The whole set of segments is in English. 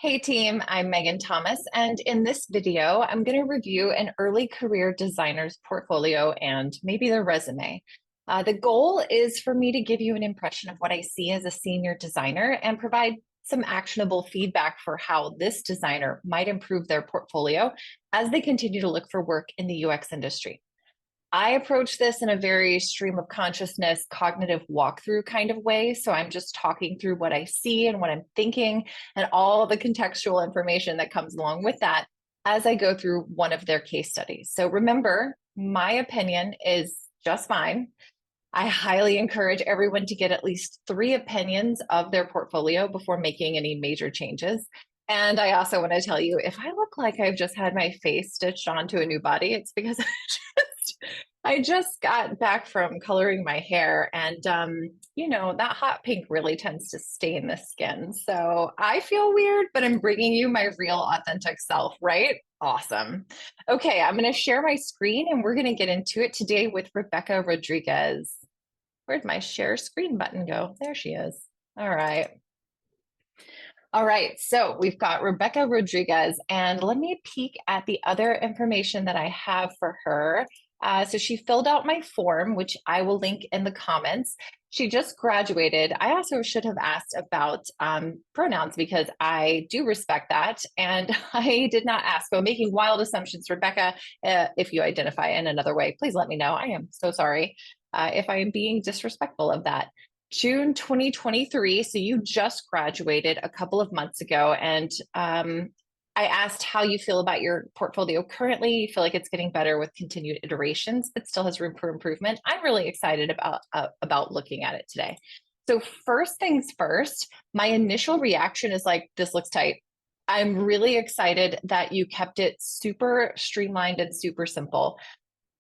Hey team, I'm Megan Thomas, and in this video, I'm going to review an early career designer's portfolio and maybe their resume. The goal is for me to give you an impression of what I see as a senior designer and provide some actionable feedback for how this designer might improve their portfolio as they continue to look for work in the UX industry. I approach this in a very stream of consciousness, cognitive walkthrough kind of way. So I'm just talking through what I see and what I'm thinking and all the contextual information that comes along with that as I go through one of their case studies. So remember, my opinion is just mine. I highly encourage everyone to get at least 3 opinions of their portfolio before making any major changes. And I also want to tell you, if I look like I've just had my face stitched onto a new body, it's because I just got back from coloring my hair, and that hot pink really tends to stain the skin. So I feel weird, but I'm bringing you my real authentic self, right? Awesome. Okay, I'm going to share my screen and we're going to get into it today with Rebekah Rodriguez. Where'd my share screen button go? There she is. All right. All right, so we've got Rebekah Rodriguez, and let me peek at the other information that I have for her. So she filled out my form, which I will link in the comments. She just graduated. I also should have asked about pronouns because I do respect that, and I did not ask. So I'm making wild assumptions, Rebekah. If you identify in another way, please let me know. I am so sorry if I am being disrespectful of that. June 2023. So you just graduated a couple of months ago. And I asked how you feel about your portfolio currently. You feel like it's getting better with continued iterations, but still has room for improvement. I'm really excited about looking at it today. So first things first, my initial reaction is like, this looks tight. I'm really excited that you kept it super streamlined and super simple.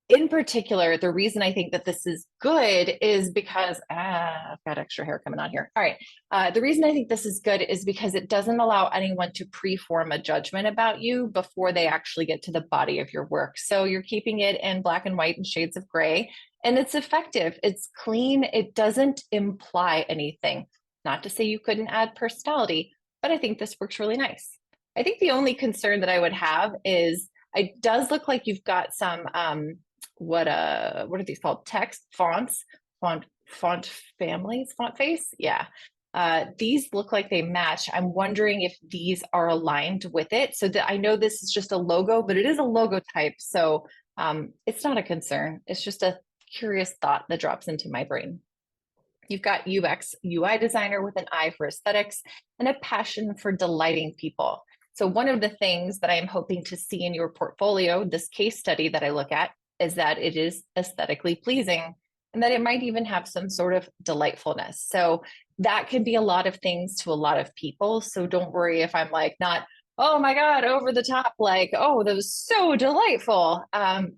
In particular, the reason I think that this is good is because I've got extra hair coming on here. All right. The reason I think this is good is because it doesn't allow anyone to preform a judgment about you before they actually get to the body of your work. So you're keeping it in black and white and shades of gray, and it's effective. It's clean. It doesn't imply anything. Not to say you couldn't add personality, but I think this works really nice. I think the only concern that I would have is it does look like you've got some what are these called? Text fonts, font families, font face. Yeah. These look like they match. I'm wondering if these are aligned with it. So that I know this is just a logo, but it is a logo type. So it's not a concern. It's just a curious thought that drops into my brain. You've got UX, UI designer with an eye for aesthetics and a passion for delighting people. So one of the things that I'm hoping to see in your portfolio, this case study that I look at, is that it is aesthetically pleasing and that it might even have some sort of delightfulness. So that can be a lot of things to a lot of people. So don't worry if I'm like not, oh my God, over the top, like, oh, that was so delightful.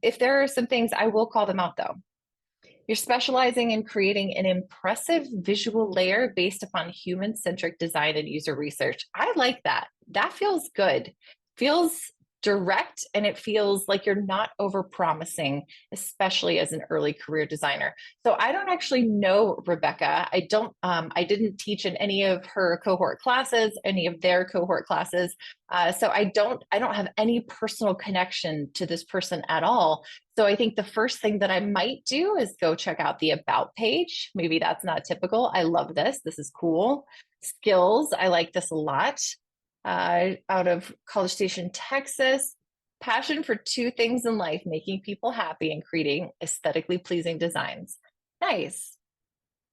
If there are some things, I will call them out though. You're specializing in creating an impressive visual layer based upon human-centric design and user research. I like that. That feels good. Feels direct, and it feels like you're not over promising, especially as an early career designer. So I don't actually know Rebekah. I didn't teach in any of her cohort classes, any of their cohort classes. So I don't have any personal connection to this person at all. So I think the first thing that I might do is go check out the about page. Maybe that's not typical. I love this. This is cool. Skills. I like this a lot. Out of College Station, Texas. Passion for 2 things in life: making people happy and creating aesthetically pleasing designs. Nice.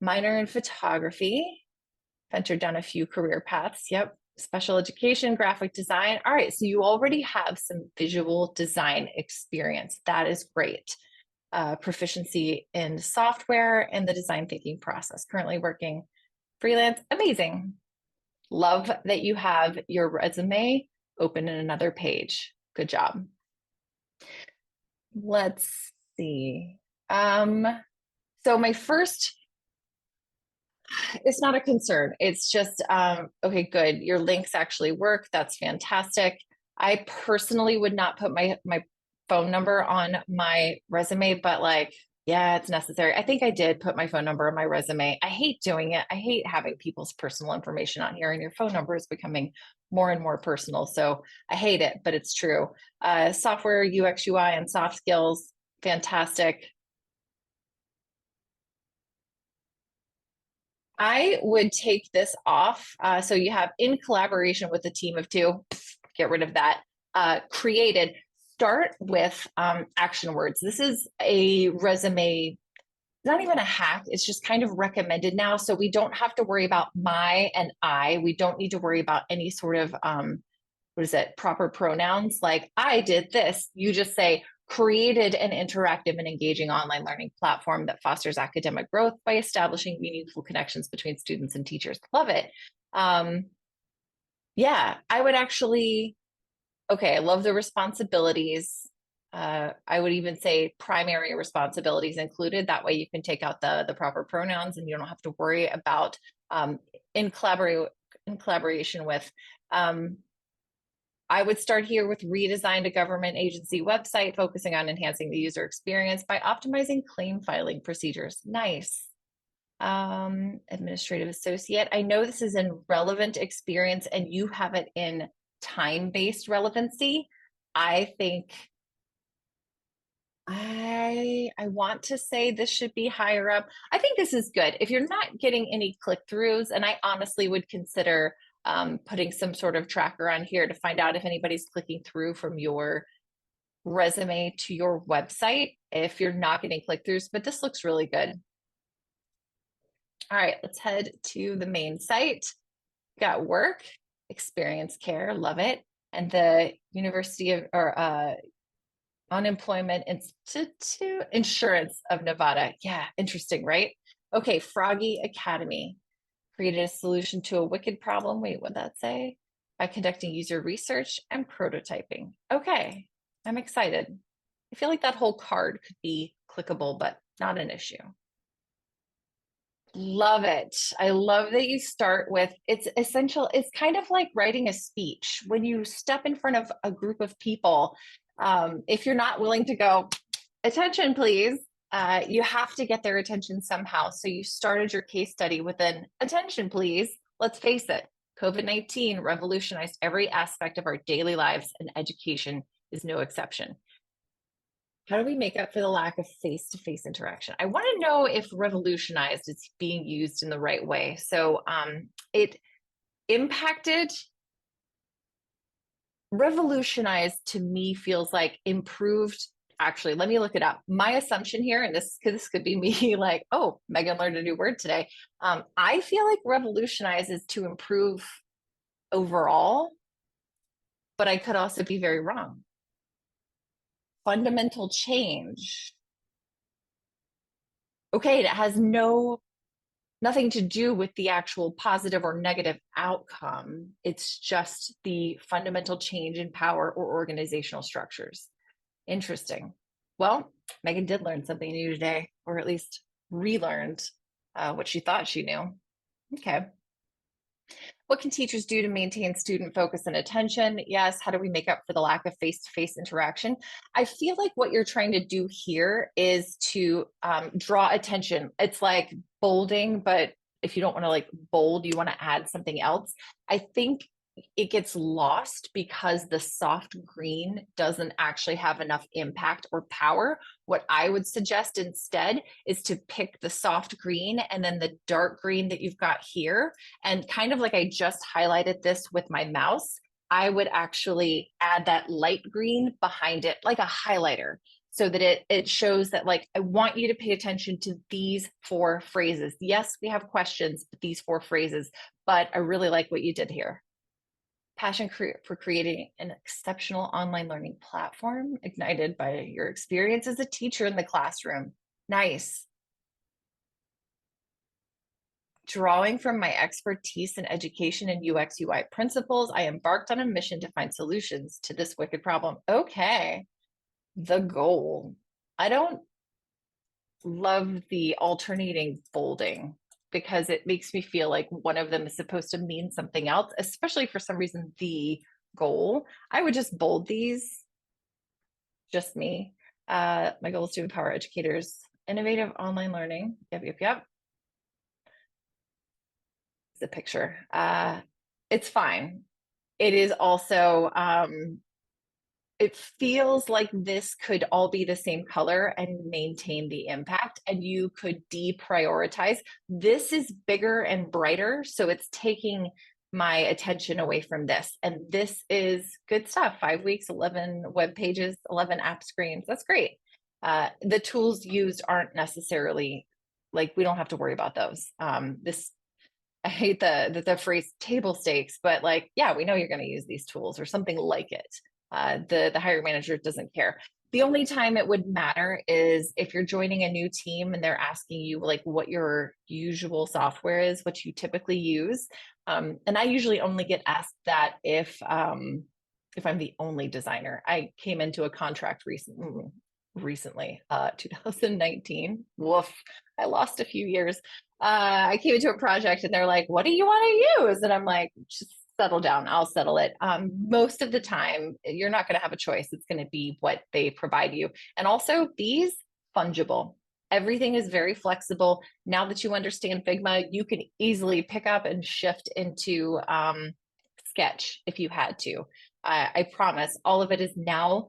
Minor in photography. Ventured down a few career paths. Yep. Special education, graphic design. All right. So you already have some visual design experience. That is great. Proficiency in software and the design thinking process. Currently working freelance. Amazing. Love that you have your resume open in another page. Good job. Let's see. So my first, it's not a concern. It's just, okay, good. Your links actually work. That's fantastic. I personally would not put my phone number on my resume, but like, Yeah, it's necessary. I think I did put my phone number on my resume. I hate doing it. I hate having people's personal information on here, and your phone number is becoming more and more personal. So I hate it, but it's true. Software, UX, UI, and soft skills, fantastic. I would take this off. So you have in collaboration with a team of two, get rid of that. Created, start with action words. This is a resume, not even a hack. It's just kind of recommended now. So we don't have to worry about my and I. We don't need to worry about any sort of, what is it, proper pronouns like I did this. You just say, created an interactive and engaging online learning platform that fosters academic growth by establishing meaningful connections between students and teachers. Love it. Um, yeah, I would actually, okay, I love the responsibilities. I would even say primary responsibilities included. That way you can take out the proper pronouns and you don't have to worry about um, in, in collaboration with. I would start here with redesigned a government agency website, focusing on enhancing the user experience by optimizing claim filing procedures. Nice. Administrative associate. I know this is in relevant experience and you have it in time-based relevancy. I think I want to say this should be higher up. I think this is good. If you're not getting any click-throughs, and I honestly would consider putting some sort of tracker on here to find out if anybody's clicking through from your resume to your website if you're not getting click-throughs, but this looks really good. All right, let's head to the main site. Got work, experience care, love it. And the University of, or Unemployment Institute Insurance of Nevada. Yeah, interesting, right? Okay, Froggy Academy created a solution to a wicked problem. Wait, what'd that say? By conducting user research and prototyping. Okay, I'm excited. I feel like that whole card could be clickable, but not an issue. Love it. I love that you start with it's essential. It's kind of like writing a speech. When you step in front of a group of people, if you're not willing to go, attention, please, you have to get their attention somehow. So you started your case study with an attention, please. Let's face it, COVID-19 revolutionized every aspect of our daily lives, and education is no exception. How do we make up for the lack of face-to-face interaction? I want to know if revolutionized is being used in the right way. So it impacted, revolutionized to me feels like improved. Actually, let me look it up. My assumption here, and this could be me like, oh, Megan learned a new word today. I feel like revolutionize is to improve overall, but I could also be very wrong. Fundamental change. Okay, it has nothing to do with the actual positive or negative outcome. It's just the fundamental change in power or organizational structures. Interesting. Well, Megan did learn something new today, or at least relearned what she thought she knew. Okay. What can teachers do to maintain student focus and attention? Yes. How do we make up for the lack of face-to-face interaction? I feel like what you're trying to do here is to draw attention. It's like bolding, but if you don't want to like bold, you want to add something else. I think it gets lost because the soft green doesn't actually have enough impact or power. What I would suggest instead is to pick the soft green and then the dark green that you've got here. And kind of like I just highlighted this with my mouse, I would actually add that light green behind it, like a highlighter, so that it shows that like, I want you to pay attention to these 4 phrases. Yes, we have questions, but these 4 phrases, but I really like what you did here. Passion for creating an exceptional online learning platform ignited by your experience as a teacher in the classroom. Nice. Drawing from my expertise in education and UX UI principles, I embarked on a mission to find solutions to this wicked problem. Okay. The goal. I don't love the alternating bolding because it makes me feel like one of them is supposed to mean something else, especially for some reason, the goal. I would just bold these, just me. My goal is to empower educators Innovative online learning. Yep. The picture. It's fine. It is also, it feels like this could all be the same color and maintain the impact, and you could deprioritize. This is bigger and brighter, so it's taking my attention away from this. And this is good stuff. 5 weeks, 11 web pages, 11 app screens. That's great. The tools used aren't necessarily like, we don't have to worry about those. I hate the phrase table stakes, but like, yeah, we know you're going to use these tools or something like it. The hiring manager doesn't care. The only time it would matter is if you're joining a new team and they're asking you like what your usual software is, what you typically use. And I usually only get asked that if I'm the only designer. I came into a contract recently, 2019. Woof, I lost a few years. I came into a project and they're like, what do you want to use? And I'm like, just settle down, I'll settle it. Most of the time, you're not going to have a choice. It's going to be what they provide you. And also, these fungible. Everything is very flexible. Now that you understand Figma, you can easily pick up and shift into Sketch if you had to. I promise all of it is now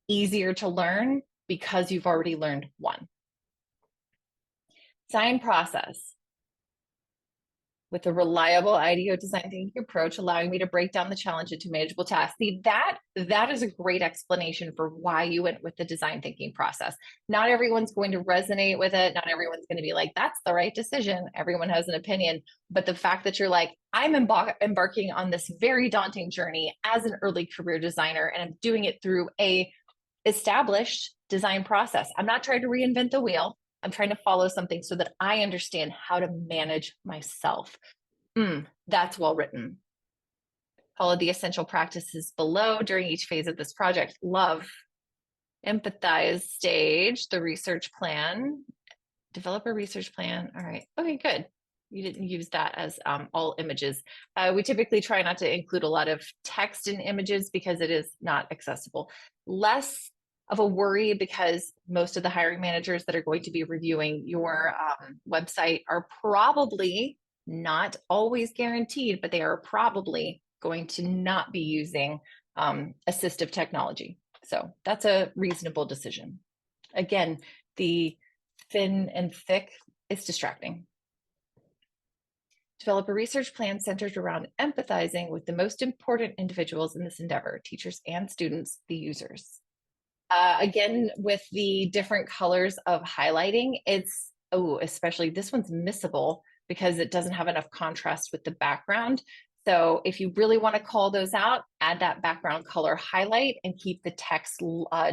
easier to learn because you've already learned one. Design process. With a reliable IDEO design thinking approach, allowing me to break down the challenge into manageable tasks. See, that is a great explanation for why you went with the design thinking process. Not everyone's going to resonate with it. Not everyone's going to be like, that's the right decision. Everyone has an opinion. But the fact that you're like, I'm embarking on this very daunting journey as an early career designer, and I'm doing it through a established design process. I'm not trying to reinvent the wheel. I'm trying to follow something so that I understand how to manage myself. That's well written. Follow the essential practices below during each phase of this project. Love. Empathize stage, the research plan. Develop a research plan. All right. Okay, good. You didn't use that as all images. We typically try not to include a lot of text in images because it is not accessible. Less of a worry because most of the hiring managers that are going to be reviewing your website are probably, not always guaranteed, but they are probably going to not be using assistive technology. So that's a reasonable decision. Again, the thin and thick is distracting. Develop a research plan centered around empathizing with the most important individuals in this endeavor, teachers and students, the users. Again, with the different colors of highlighting, it's, especially this one's missable because it doesn't have enough contrast with the background. So if you really want to call those out, add that background color highlight and keep the text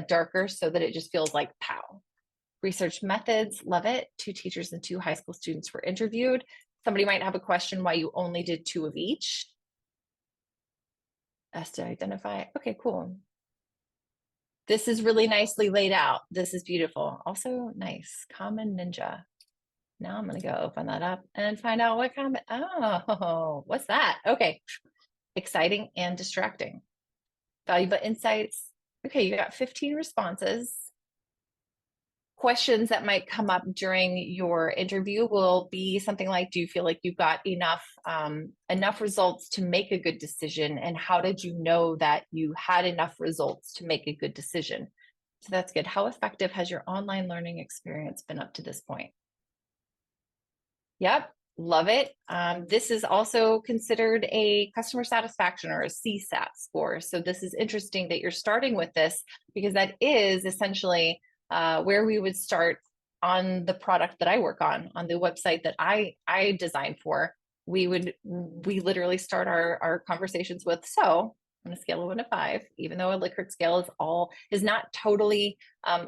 darker so that it just feels like pow. Research methods, love it. 2 teachers and 2 high school students were interviewed. Somebody might have a question why you only did 2 of each. As to identify, okay, cool. This is really nicely laid out. This is beautiful. Also nice, Common Ninja. Now I'm gonna go open that up and find out what comment. Oh, what's that? Okay, exciting and distracting. Valuable insights. Okay, you got 15 responses. Questions that might come up during your interview will be something like, do you feel like you got enough results to make a good decision? And how did you know that you had enough results to make a good decision? So that's good. How effective has your online learning experience been up to this point? Yep, love it. This is also considered a customer satisfaction or a CSAT score. So this is interesting that you're starting with this because that is essentially where we would start on the product that I work on the website that I design for. We literally start our conversations with, so on a scale of 1 to 5, even though a Likert scale is not totally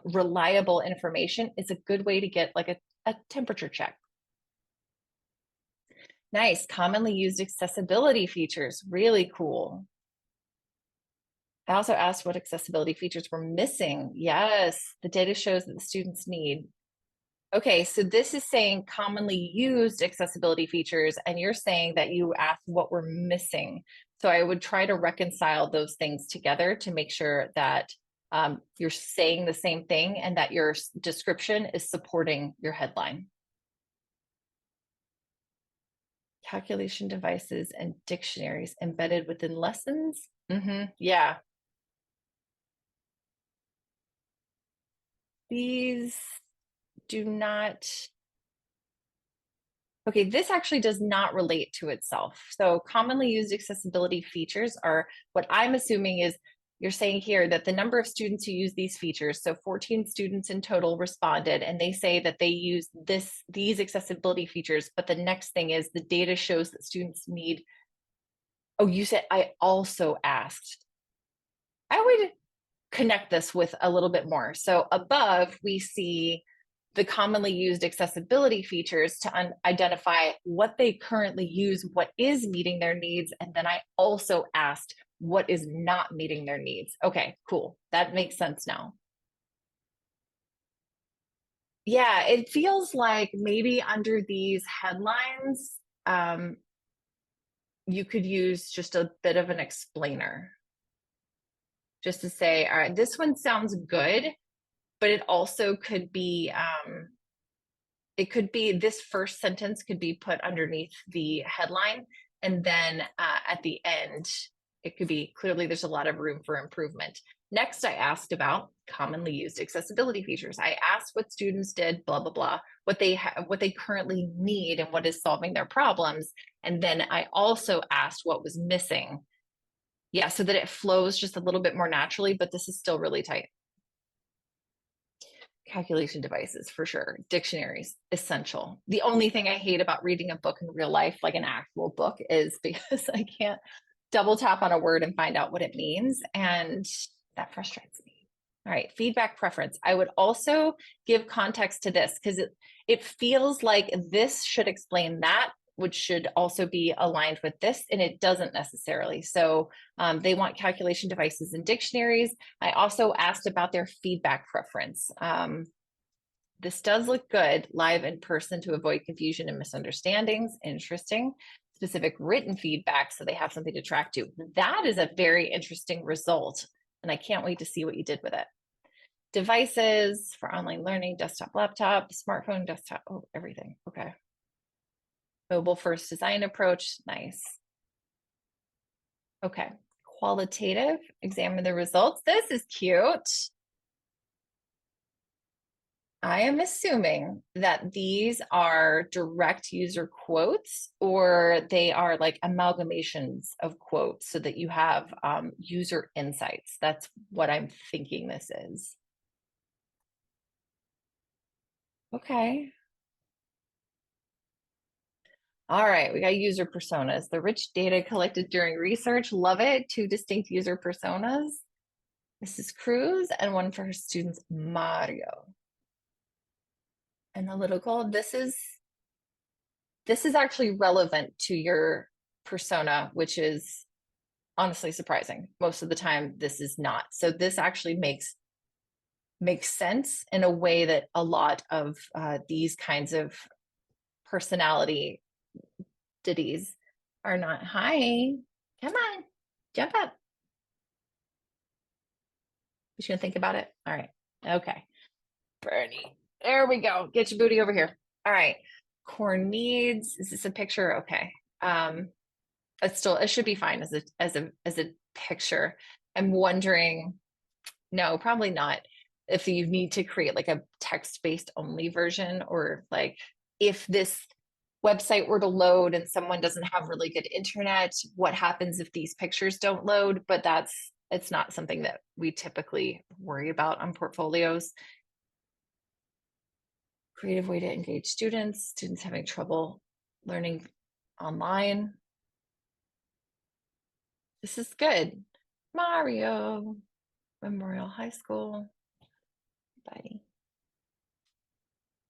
reliable information, it's a good way to get like a temperature check. Nice. Commonly used accessibility features. Really cool. I also asked what accessibility features were missing. Yes, the data shows that the students need. Okay, so this is saying commonly used accessibility features, and you're saying that you asked what we're missing. So I would try to reconcile those things together to make sure that you're saying the same thing and that your description is supporting your headline. Calculation devices and dictionaries embedded within lessons. Yeah. These do not. Okay, this actually does not relate to itself. So commonly used accessibility features are what I'm assuming is you're saying here that the number of students who use these features, so 14 students in total responded, and they say that they use these accessibility features, but the next thing is the data shows that students need. Oh, you said I also asked. I would connect this with a little bit more. So above, we see the commonly used accessibility features to identify what they currently use, what is meeting their needs. And then I also asked what is not meeting their needs. Okay, cool. That makes sense now. Yeah, it feels like maybe under these headlines, you could use just a bit of an explainer. Just to say, all right, this one sounds good, but it also could be this first sentence could be put underneath the headline, and then at the end it could be clearly there's a lot of room for improvement. Next, I asked about commonly used accessibility features. I asked what students did, blah blah blah, what they currently need and what is solving their problems, and then I also asked what was missing. Yeah, so that it flows just a little bit more naturally, but this is still really tight. Calculation devices for sure. Dictionaries, essential. The only thing I hate about reading a book in real life, like an actual book, is because I can't double tap on a word and find out what it means. And that frustrates me. All right, feedback preference. I would also give context to this because it feels like this should explain that, which should also be aligned with this, and it doesn't necessarily. So they want calculation devices and dictionaries. I also asked about their feedback preference. This does look good, live in person to avoid confusion and misunderstandings. Interesting. Specific written feedback, so they have something to track to. That is a very interesting result, and I can't wait to see what you did with it. Devices for online learning, desktop, laptop, smartphone, desktop, oh, everything. Okay. Mobile first design approach, nice. Okay, qualitative, examine the results. This is cute. I am assuming that these are direct user quotes or they are like amalgamations of quotes so that you have user insights. That's what I'm thinking this is. Okay. All right, we got user personas. The rich data collected during research, love it. 2 distinct user personas. Mrs. Cruz and one for her students, Mario. Analytical. This is actually relevant to your persona, which is honestly surprising. Most of the time, this is not. So this actually makes sense in a way that a lot of these kinds of personality ditties are not. Hi, come on, jump up. Just gonna think about it. All right. Okay. Bernie. There we go. Get your booty over here. All right. Core needs. Is this a picture? Okay. It should be fine as a picture. I'm wondering, no, probably not. If you need to create like a text-based only version, or like if this website were to load and someone doesn't have really good internet, what happens if these pictures don't load? But it's not something that we typically worry about on portfolios. Creative way to engage students having trouble learning online. This is good. Mario, Memorial High School, buddy.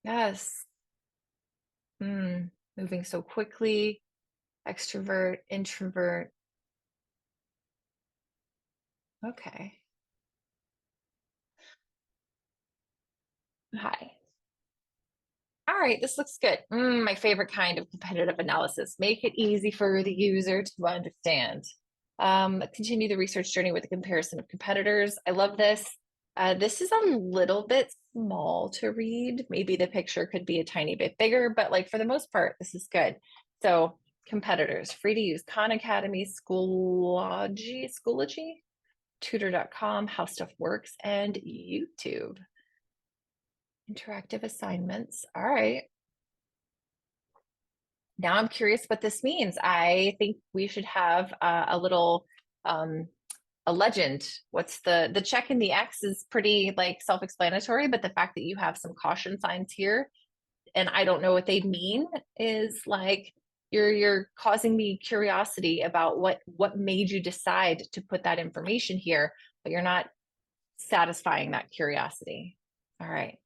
Yes. Moving so quickly, extrovert, introvert. Okay. Hi. All right, this looks good. My favorite kind of competitive analysis. Make it easy for the user to understand. Continue the research journey with a comparison of competitors. I love this. This is a little bit small to read. Maybe the picture could be a tiny bit bigger, but like for the most part, this is good. So competitors, free to use Khan Academy, Schoology, tutor.com, How Stuff Works, and YouTube. Interactive assignments. All right. Now I'm curious what this means. I think we should have a little a legend. What's the check and the X is pretty like self-explanatory, but the fact that you have some caution signs here and I don't know what they mean is like you're causing me curiosity about what made you decide to put that information here, but you're not satisfying that curiosity. All right.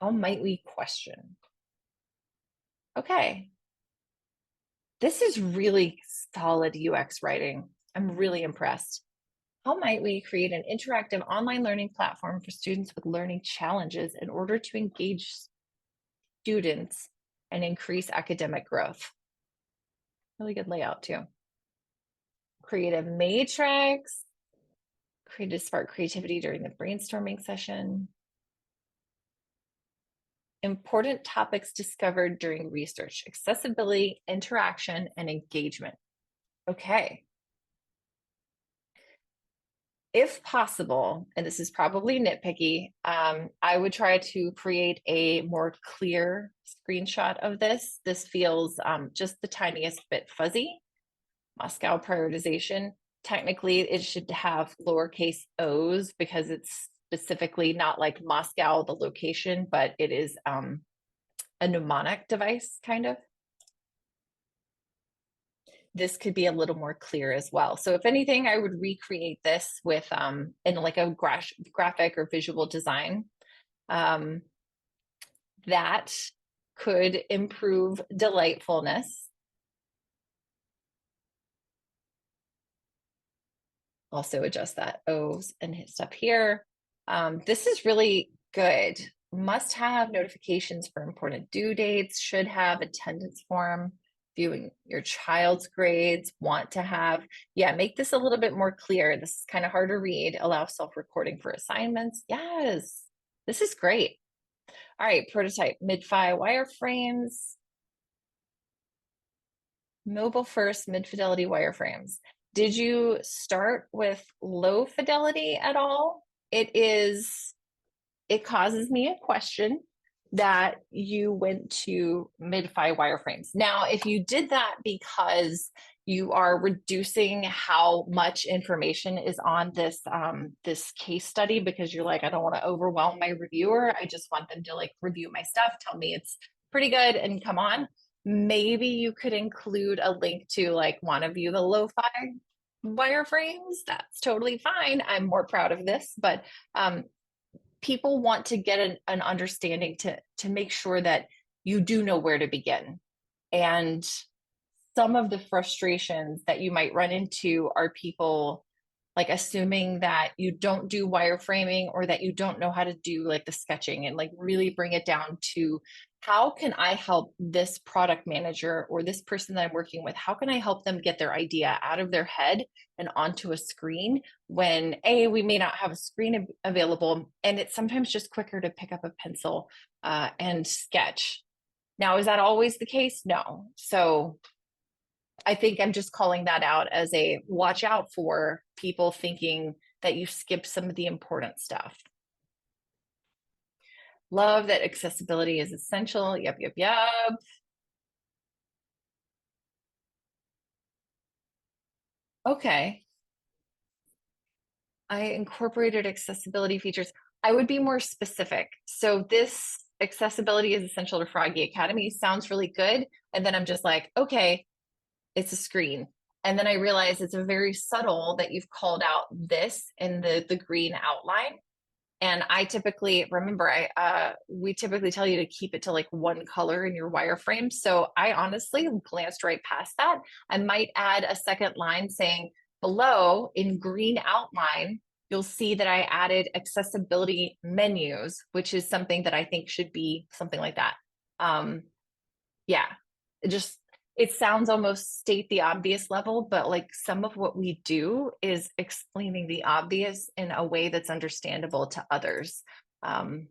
How might we question? Okay. This is really solid UX writing. I'm really impressed. How might we create an interactive online learning platform for students with learning challenges in order to engage students and increase academic growth? Really good layout too. Create a matrix, create to spark creativity during the brainstorming session. Important topics discovered during research, accessibility, interaction, and engagement. Okay. If possible, and this is probably nitpicky, I would try to create a more clear screenshot of this. This feels just the tiniest bit fuzzy. Moscow prioritization. Technically, it should have lowercase o's because it's specifically not like Moscow, the location, but it is a mnemonic device kind of. This could be a little more clear as well. So if anything, I would recreate this with in like a graphic or visual design. That could improve delightfulness. Also adjust that O's and hit stuff here. This is really good. Must have notifications for important due dates, should have attendance form, viewing your child's grades, want to have, yeah, make this a little bit more clear. This is kind of hard to read. Allow self-recording for assignments. Yes, this is great. All right, prototype, mid-fi wireframes, mobile first, mid-fidelity wireframes. Did you start with low fidelity at all? It causes me a question that you went to mid-fi wireframes. Now, if you did that because you are reducing how much information is on this case study because you're like, I don't want to overwhelm my reviewer. I just want them to like review my stuff, tell me it's pretty good and come on. Maybe you could include a link to like want to view the lo-fi wireframes. That's totally fine. I'm more proud of this, but people want to get an understanding to make sure that you do know where to begin. And some of the frustrations that you might run into are people like assuming that you don't do wireframing or that you don't know how to do like the sketching and like really bring it down to how can I help this product manager or this person that I'm working with? How can I help them get their idea out of their head and onto a screen when we may not have a screen available and it's sometimes just quicker to pick up a pencil and sketch. Now, is that always the case? No. So I think I'm just calling that out as a watch out for people thinking that you skip some of the important stuff. Love that accessibility is essential. Yep, yep, yep. Okay. I incorporated accessibility features. I would be more specific. So this accessibility is essential to Froggy Academy sounds really good. And then I'm just like, okay, it's a screen. And then I realize it's a very subtle that you've called out this in the green outline. And I typically remember we typically tell you to keep it to like one color in your wireframe. So I honestly glanced right past that. I might add a second line saying below in green outline, you'll see that I added accessibility menus, which is something that I think should be something like that. Yeah, just It sounds almost state the obvious level, but like some of what we do is explaining the obvious in a way that's understandable to others. Um,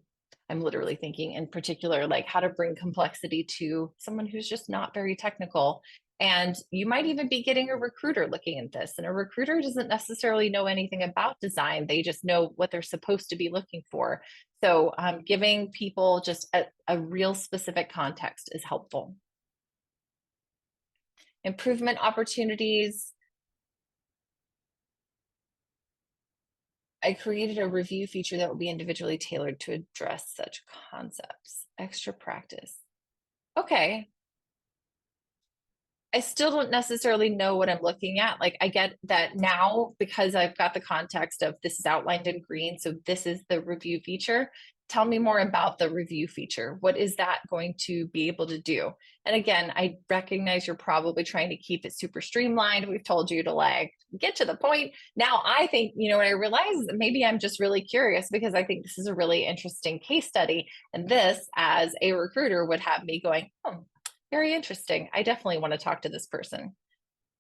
I'm literally thinking in particular, like how to bring complexity to someone who's just not very technical. And you might even be getting a recruiter looking at this, and a recruiter doesn't necessarily know anything about design. They just know what they're supposed to be looking for. So giving people just a real specific context is helpful. Improvement opportunities. I created a review feature that will be individually tailored to address such concepts. Extra practice. Okay. I still don't necessarily know what I'm looking at. Like I get that now because I've got the context of this is outlined in green. So this is the review feature. Tell me more about the review feature. What is that going to be able to do? And again, I recognize you're probably trying to keep it super streamlined. We've told you to like get to the point. Now I think, you know, what I realize maybe I'm just really curious because I think this is a really interesting case study. And this as a recruiter would have me going, oh, very interesting. I definitely want to talk to this person.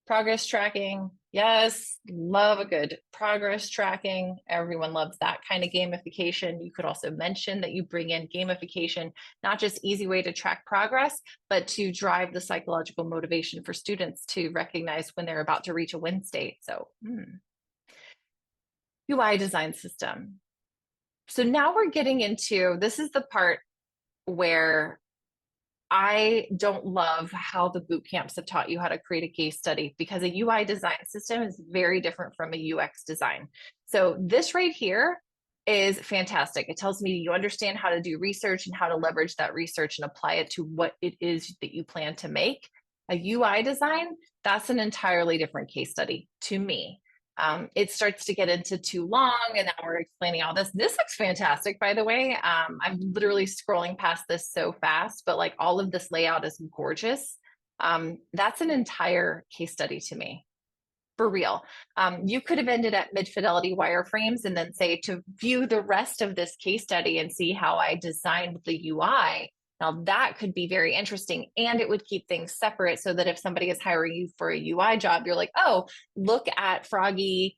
Progress tracking. Yes, love a good progress tracking. Everyone loves that kind of gamification. You could also mention that you bring in gamification, not just easy way to track progress, but to drive the psychological motivation for students to recognize when they're about to reach a win state. So UI design system. So now we're getting into, this is the part where I don't love how the boot camps have taught you how to create a case study because a UI design system is very different from a UX design. So this right here is fantastic. It tells me you understand how to do research and how to leverage that research and apply it to what it is that you plan to make. A UI design, that's an entirely different case study to me. It starts to get into too long, and now we're explaining all this. This looks fantastic, by the way. I'm literally scrolling past this so fast, but like all of this layout is gorgeous. That's an entire case study to me, for real. You could have ended at mid-fidelity wireframes and then say to view the rest of this case study and see how I designed the UI. Now that could be very interesting, and it would keep things separate so that if somebody is hiring you for a UI job, you're like, oh, look at Froggy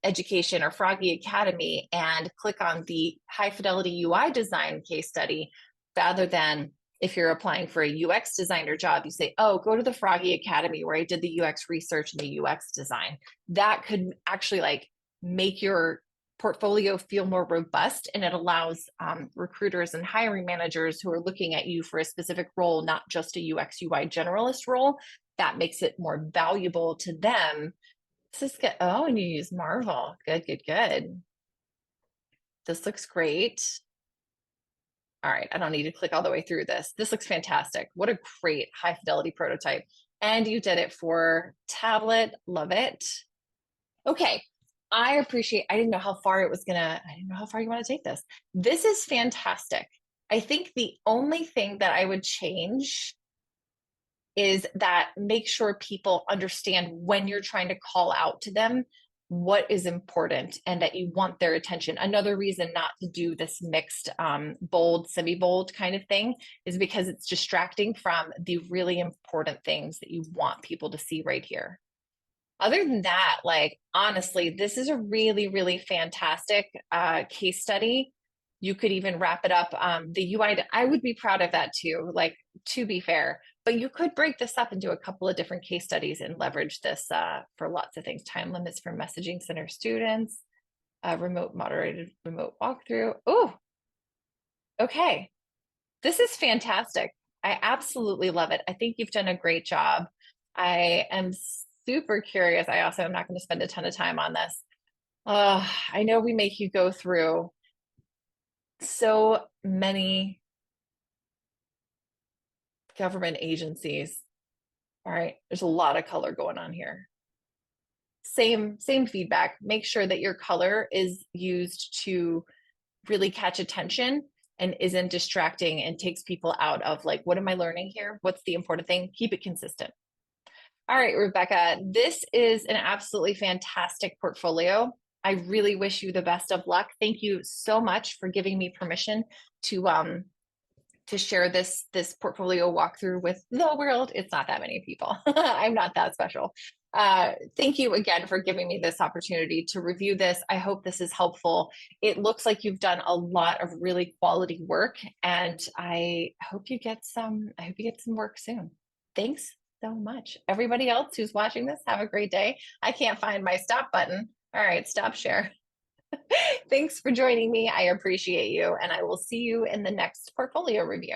Education or Froggy Academy and click on the high fidelity UI design case study, rather than if you're applying for a UX designer job, you say, oh, go to the Froggy Academy where I did the UX research and the UX design. That could actually like make your portfolio feel more robust, and it allows recruiters and hiring managers who are looking at you for a specific role, not just a UX UI generalist role, that makes it more valuable to them. This is good. Oh, and you use Marvel. Good, good, good. This looks great. All right, I don't need to click all the way through this. This looks fantastic. What a great high fidelity prototype. And you did it for tablet. Love it. Okay, I didn't know how far I didn't know how far you want to take this. This is fantastic. I think the only thing that I would change is that make sure people understand when you're trying to call out to them what is important and that you want their attention. Another reason not to do this mixed bold, semi-bold kind of thing is because it's distracting from the really important things that you want people to see right here. Other than that, like, honestly, this is a really, really fantastic case study. You could even wrap it up. The UI, I would be proud of that too, like, to be fair, but you could break this up into a couple of different case studies and leverage this for lots of things. Time limits for messaging center students, remote moderated remote walkthrough. Oh, okay. This is fantastic. I absolutely love it. I think you've done a great job. I am super curious. I also am not going to spend a ton of time on this. I know we make you go through so many government agencies. All right, there's a lot of color going on here. Same feedback. Make sure that your color is used to really catch attention and isn't distracting and takes people out of like, what am I learning here? What's the important thing? Keep it consistent. All right, Rebekah, this is an absolutely fantastic portfolio. I really wish you the best of luck. Thank you so much for giving me permission to to share this portfolio walkthrough with the world. It's not that many people. I'm not that special. Thank you again for giving me this opportunity to review this. I hope this is helpful. It looks like you've done a lot of really quality work, and I hope you get some. I hope you get some work soon. Thanks so much. Everybody else who's watching this, have a great day. I can't find my stop button. All right, stop share. Thanks for joining me. I appreciate you, and I will see you in the next portfolio review.